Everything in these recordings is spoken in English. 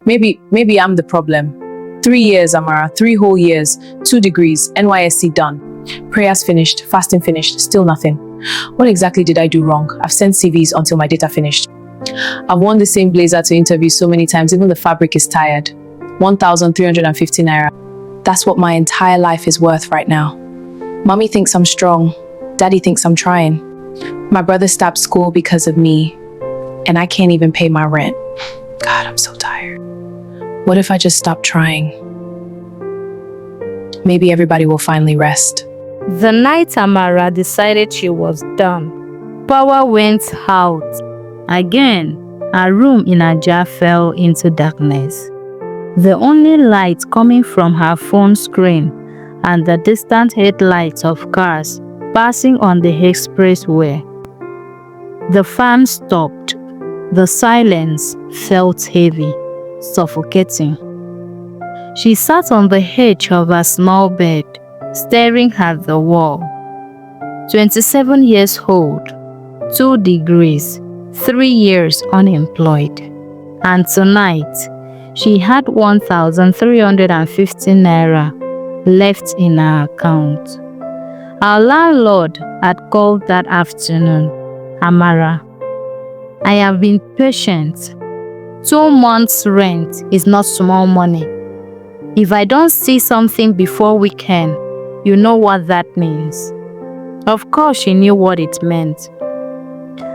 Maybe I'm the problem. 3 years, Amara, 3 whole years, 2 degrees, NYSC done. Prayers finished, fasting finished, still nothing. What exactly did I do wrong? I've sent CVs until my data finished. I've worn the same blazer to interview so many times, even the fabric is tired. 1,350 naira. That's what my entire life is worth right now. Mommy thinks I'm strong. Daddy thinks I'm trying. My brother stopped school because of me, and I can't even pay my rent. God, I'm so tired. What if I just stop trying? Maybe everybody will finally rest. The night Amara decided she was done, power went out. Again, her room in Aja fell into darkness. The only light coming from her phone screen and the distant headlights of cars passing on the expressway. The fan stopped. The silence felt heavy, suffocating. She sat on the edge of her small bed, staring at the wall. 27 years old, 2 degrees, 3 years unemployed. And tonight, she had 1,350 naira left in her account. Our landlord had called that afternoon. Amara, I have been patient. 2 months' rent is not small money. If I don't see something before weekend, you know what that means. Of course, she knew what it meant.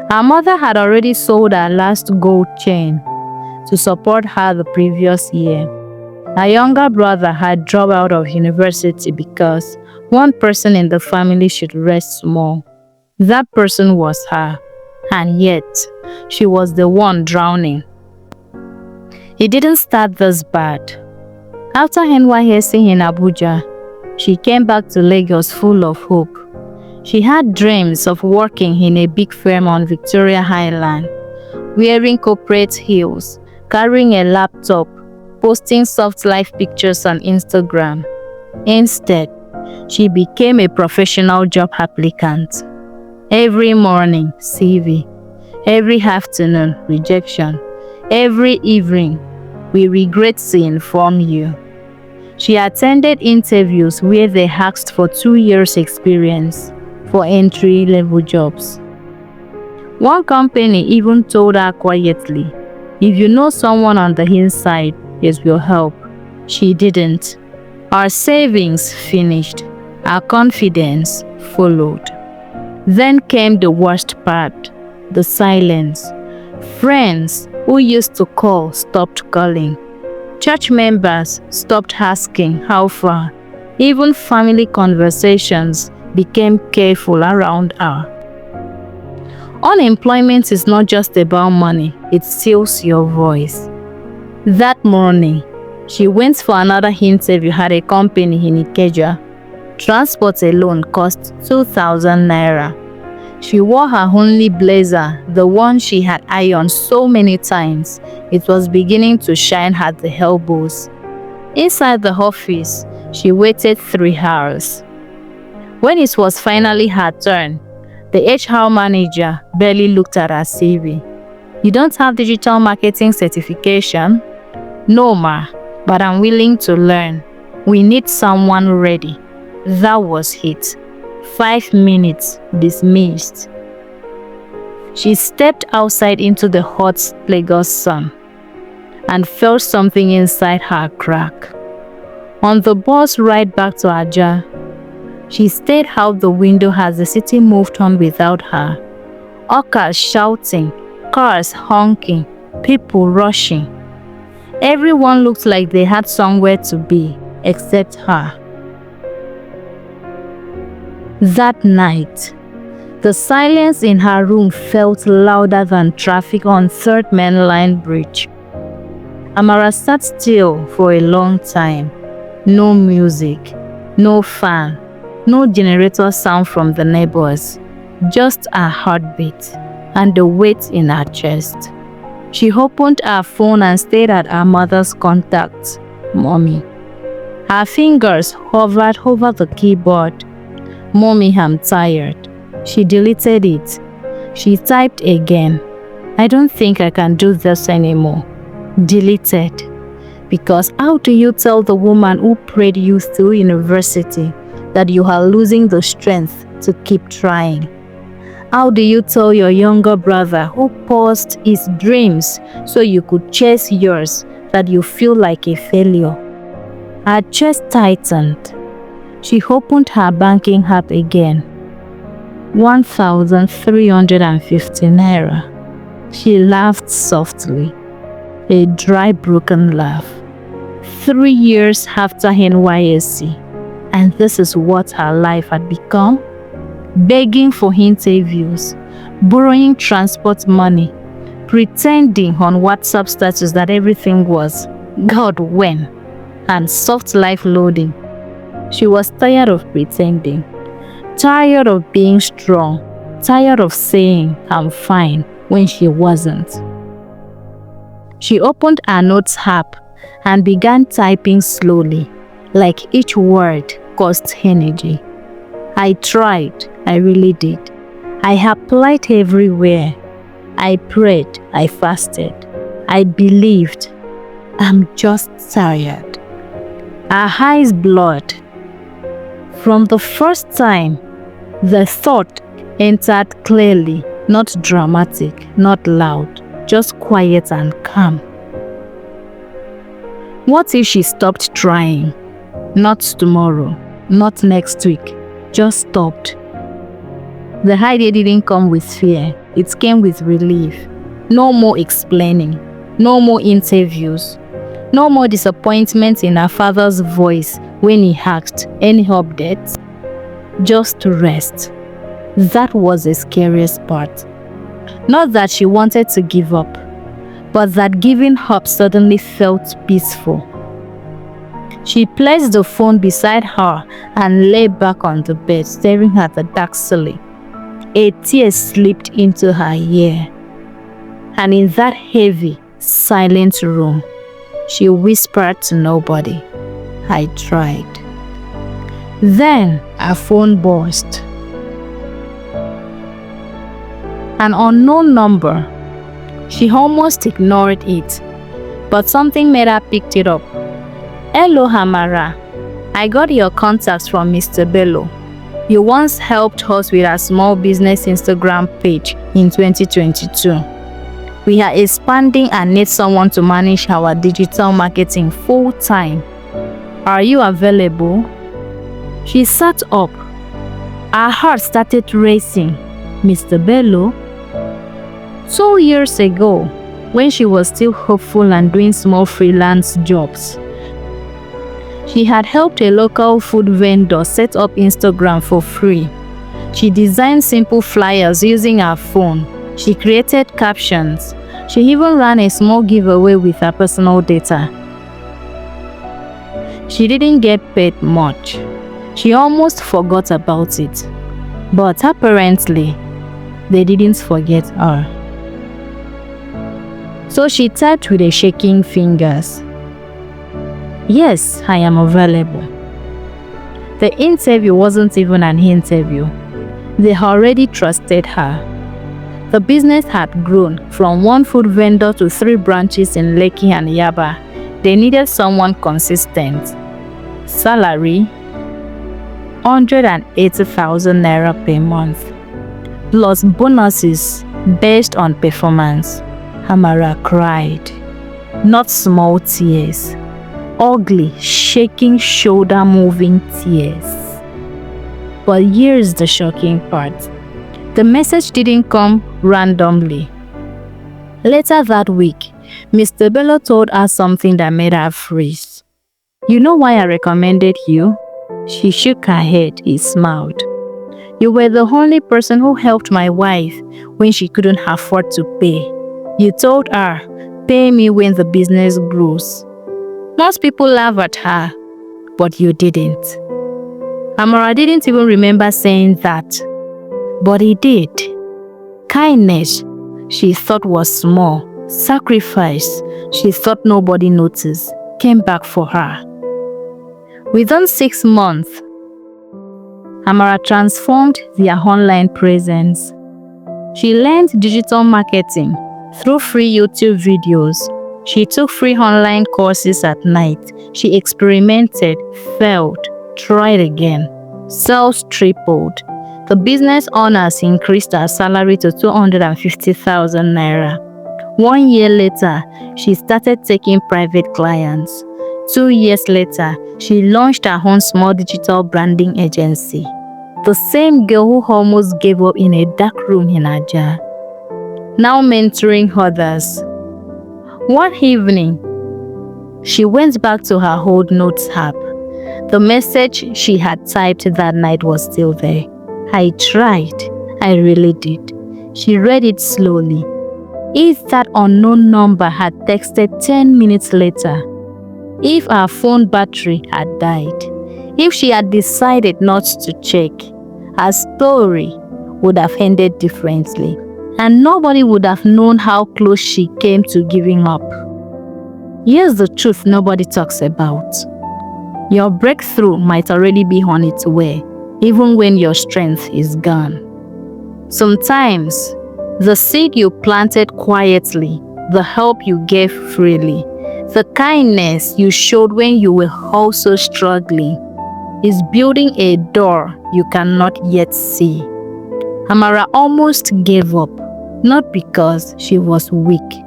Her mother had already sold her last gold chain to support her the previous year. Her younger brother had dropped out of university because one person in the family should rest small. That person was her, and yet she was the one drowning. It didn't start this bad. After NYSC in Abuja, she came back to Lagos full of hope. She had dreams of working in a big firm on Victoria Island, wearing corporate heels, carrying a laptop, posting soft life pictures on Instagram. Instead, she became a professional job applicant. Every morning, CV. Every afternoon, rejection. Every evening, we regret to inform you. She attended interviews where they asked for 2 years experience for entry-level jobs. One company even told her quietly, if you know someone on the inside, it will help. She didn't. Our savings finished. Our confidence followed. Then came the worst part, the silence. Friends who used to call stopped calling. Church members stopped asking how far. Even family conversations became careful around her. Unemployment is not just about money, it steals your voice. That morning, she went for another interview at a company in Ikeja. Transport alone cost 2,000 naira. She wore her only blazer, the one she had ironed so many times. It was beginning to shine at the elbows. Inside the office, she waited 3 hours. When it was finally her turn, the HR manager barely looked at her CV. You don't have digital marketing certification? No, ma, but I'm willing to learn. We need someone ready. That was it. 5 minutes, dismissed. She stepped outside into the hot Lagos sun and felt something inside her crack. On the bus ride back to Aja, she stared out the window as the city moved on without her. Hawkers shouting, cars honking, people rushing. Everyone looked like they had somewhere to be, except her. That night, the silence in her room felt louder than traffic on Third Mainline Bridge. Amara sat still for a long time. No music, no fan, no generator sound from the neighbors, just her heartbeat and the weight in her chest. She opened her phone and stared at her mother's contact, Mommy. Her fingers hovered over the keyboard. Mommy, I'm tired. She deleted it. She typed again. I don't think I can do this anymore. Deleted. Because how do you tell the woman who prayed you through university that you are losing the strength to keep trying? How do you tell your younger brother who paused his dreams so you could chase yours that you feel like a failure? Her chest tightened. She opened her banking app again. 1,350 naira. She laughed softly. A dry, broken laugh. 3 years after NYSC, and this is what her life had become? Begging for interviews, borrowing transport money, pretending on WhatsApp status that everything was God when, and soft life loading. She was tired of pretending, tired of being strong, tired of saying I'm fine when she wasn't. She opened her notes app and began typing slowly, like each word cost energy. I tried, I really did. I applied everywhere. I prayed, I fasted. I believed. I'm just tired. Her eyes blurred. From the first time, the thought entered clearly, not dramatic, not loud, just quiet and calm. What if she stopped trying? Not tomorrow, not next week, just stopped. The idea didn't come with fear, it came with relief. No more explaining, no more interviews, no more disappointment in her father's voice when he asked any updates. Just to rest. That was the scariest part. Not that she wanted to give up, but that giving up suddenly felt peaceful. She placed the phone beside her and lay back on the bed, staring at the dark ceiling. A tear slipped into her ear. And in that heavy, silent room, she whispered to nobody, I tried. Then her phone buzzed. An unknown number. She almost ignored it, but something made her pick it up. Hello, Amara. I got your contacts from Mr. Bello. You once helped us with our small business Instagram page in 2022. We are expanding and need someone to manage our digital marketing full time. Are you available? She sat up. Her heart started racing. Mr. Bello? 2 years ago, when she was still hopeful and doing small freelance jobs, she had helped a local food vendor set up Instagram for free. She designed simple flyers using her phone. She created captions. She even ran a small giveaway with her personal data. She didn't get paid much. She almost forgot about it. But apparently, they didn't forget her. So she typed with a shaking fingers. Yes, I am available. The interview wasn't even an interview. They already trusted her. The business had grown from one food vendor to 3 branches in Lekki and Yaba. They needed someone consistent. Salary, 180,000 naira per month, plus bonuses based on performance. Amara cried. Not small tears. Ugly, shaking, shoulder-moving tears. But here's the shocking part. The message didn't come randomly. Later that week, Mr. Bello told her something that made her freeze. You know why I recommended you? She shook her head. He smiled. You were the only person who helped my wife when she couldn't afford to pay. You told her, pay me when the business grows. Most people laugh at her, but you didn't. Amara didn't even remember saying that, but he did. Kindness, she thought was small. Sacrifice, she thought nobody noticed, came back for her. Within 6 months, Amara transformed their online presence. She learned digital marketing through free YouTube videos. She took free online courses at night. She experimented, failed, tried again. Sales tripled. The business owners increased her salary to 250,000 naira. 1 year later, she started taking private clients. 2 years later, she launched her own small digital branding agency. The same girl who almost gave up in a dark room in Aja, now mentoring others. One evening, she went back to her old notes app. The message she had typed that night was still there. I tried. I really did. She read it slowly. If that unknown number had texted 10 minutes later, if her phone battery had died, if she had decided not to check, her story would have ended differently, and nobody would have known how close she came to giving up. Here's the truth nobody talks about. Your breakthrough might already be on its way, even when your strength is gone. Sometimes, the seed you planted quietly, the help you gave freely, the kindness you showed when you were also struggling, is building a door you cannot yet see. Amara almost gave up, not because she was weak,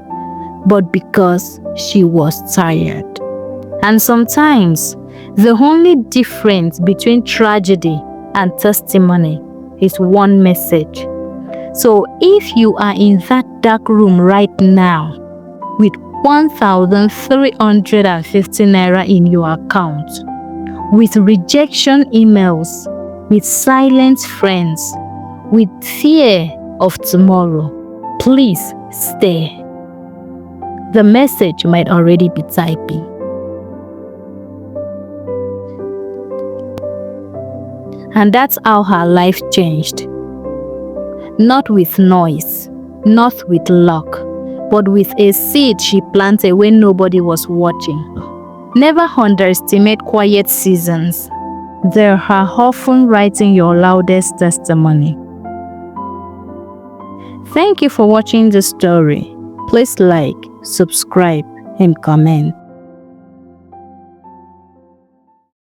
but because she was tired. And sometimes, the only difference between tragedy and testimony is one message. So if you are in that dark room right now with 1,350 naira in your account, with rejection emails, with silent friends, with fear of tomorrow, please stay. The message might already be typing. And that's how her life changed. Not with noise, not with luck, but with a seed she planted when nobody was watching. Never underestimate quiet seasons. They are often writing your loudest testimony. Thank you for watching this story. Please like, subscribe, and comment.